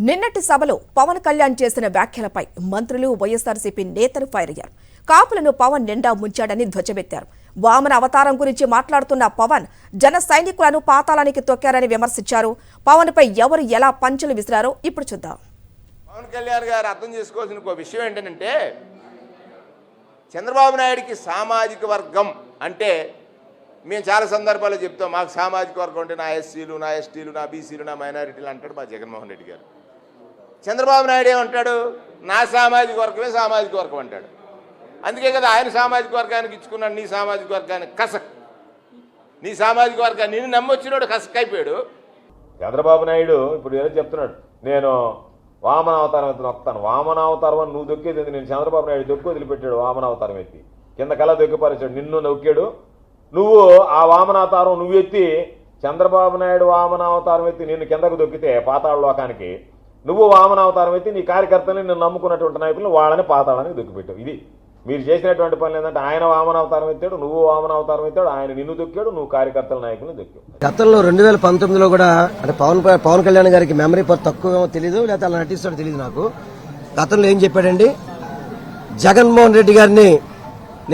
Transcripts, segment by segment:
నిన్నటి సభలో పవన్ కళ్యాణ్ చేసిన వ్యాఖ్యలపై మంత్రులు వైఎస్ఆర్సీపీ నేతలు ఫైర్ అయ్యారు. కాపులను పవన్ నిండా ముంచాడని ధ్వజమెత్తారు. వామన అవతారం గురించి మాట్లాడుతున్న పవన్ జన సైనికులను పాతాళానికి తొక్కారని విమర్శించారు. పవన్ పై ఎవరు ఎలా పంచులు విసిరారో ఇప్పుడు చూద్దాం. పవన్ కళ్యాణ్ గారు అర్థం చేసుకోవాల్సిన ఒక విషయం ఏంటంటే, చంద్రబాబు నాయుడికి సామాజిక వర్గం అంటే మేము చాలా సందర్భాల్లో చెప్తాం. మాకు సామాజిక వర్గం అంటే నా ఎస్సీలు, నా ఎస్టీలు, నా బీసీలు, నా మైనారిటీలు అంటాడు మా జగన్మోహన్ రెడ్డి గారు. చంద్రబాబు నాయుడు ఏమంటాడు? నా సామాజిక వర్గమే సామాజిక వర్గం అంటాడు. అందుకే కదా ఆయన సామాజిక వర్గానికి ఇచ్చుకున్నాడు. నీ సామాజిక వర్గానికి కసక్, నీ సామాజిక వర్గాన్ని నిన్ను నమ్మొచ్చినోడు కసక్ అయిపోయాడు. చంద్రబాబు నాయుడు ఇప్పుడు ఏదో చెప్తున్నాడు, నేను వామన అవతారం ఎత్తున వస్తాను. వామన అవతారం అని నువ్వు దొక్కేది. నేను చంద్రబాబు నాయుడు దొక్కు వదిలిపెట్టాడు. వామన అవతారం ఎత్తి కింద కళ దొక్కిపరిచాడు, నిన్ను నొక్కాడు. నువ్వు ఆ వామన అవతారం నువ్వు ఎత్తి, చంద్రబాబు నాయుడు వామన అవతారం ఎత్తి నిన్ను కిందకు దొక్కితే పాతాళ లోకానికి, నువ్వు వామన అవతారం ఎత్తి నీ కార్యకర్తని నిన్ను నమ్ముకున్నటువంటి నాయకులు వాళ్ళని పాతాళానికి దొక్కిపెట్టావు. ఇది మీరు చేసినటువంటి పని. ఏంటంటే ఆయన వామన అవతారం ఎత్తాడు, నువ్వు వామన అవతారం ఎత్తాడు. ఆయన నిన్ను దొక్కాడు, నువ్వు కార్యకర్తల నాయకులను దొక్కావు. గతంలో 2019లో కూడా అంటే పవన్ కళ్యాణ్ గారికి మెమరీ పవర్ తక్కువ తెలియదు, లేకపోతే అలా నటిస్తాడో తెలియదు నాకు. గతంలో ఏం చెప్పాడండి, జగన్మోహన్ రెడ్డి గారిని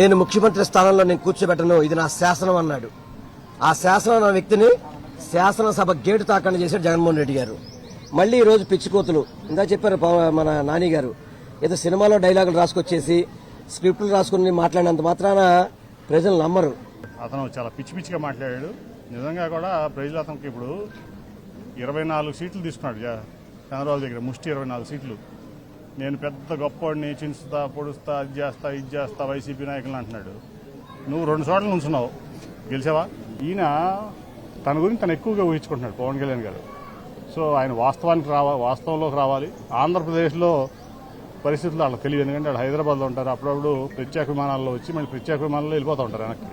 నేను ముఖ్యమంత్రి స్థానంలో నేను కూర్చోబెట్టను, ఇది నా శాసనం అన్నాడు. ఆ శాసనం అన్న వ్యక్తిని శాసనసభ గేటు తాకండి చేశాడు జగన్మోహన్ రెడ్డి గారు. మళ్ళీ ఈ రోజు పిచ్చికోతులు ఇంకా చెప్పారు మన నాని గారు, ఏదో సినిమాలో డైలాగులు రాసుకొచ్చేసి స్క్రిప్టులు రాసుకుని మాట్లాడినంత మాత్రాన ప్రజలు నమ్మరు. అతను చాలా పిచ్చి పిచ్చిగా మాట్లాడాడు. నిజంగా కూడా ప్రజలు అతనికి ఇప్పుడు 24 సీట్లు తీసుకున్నాడు చంద్రబాబు దగ్గర, ముష్టి 24 సీట్లు. నేను పెద్ద గొప్పవాడిని, చించుతా, పొడుస్తా, అది చేస్తా, ఇది చేస్తా, వైసీపీ నాయకులు అంటున్నాడు. నువ్వు 2 చోట్ల నుంచున్నావు, గెలిచావా? ఈయన తన గురించి తను ఎక్కువగా ఊహించుకుంటున్నాడు పవన్ కళ్యాణ్ గారు. సో ఆయన వాస్తవంలోకి రావాలి. ఆంధ్రప్రదేశ్లో పరిస్థితులు వాళ్ళకి తెలియదు, ఎందుకంటే వాళ్ళు హైదరాబాద్లో ఉంటారు. అప్పుడప్పుడు ప్రత్యేక విమానాల్లో వచ్చి మళ్ళీ ప్రత్యేక విమానాల్లో వెళ్ళిపోతూ ఉంటారు వెనక్కి.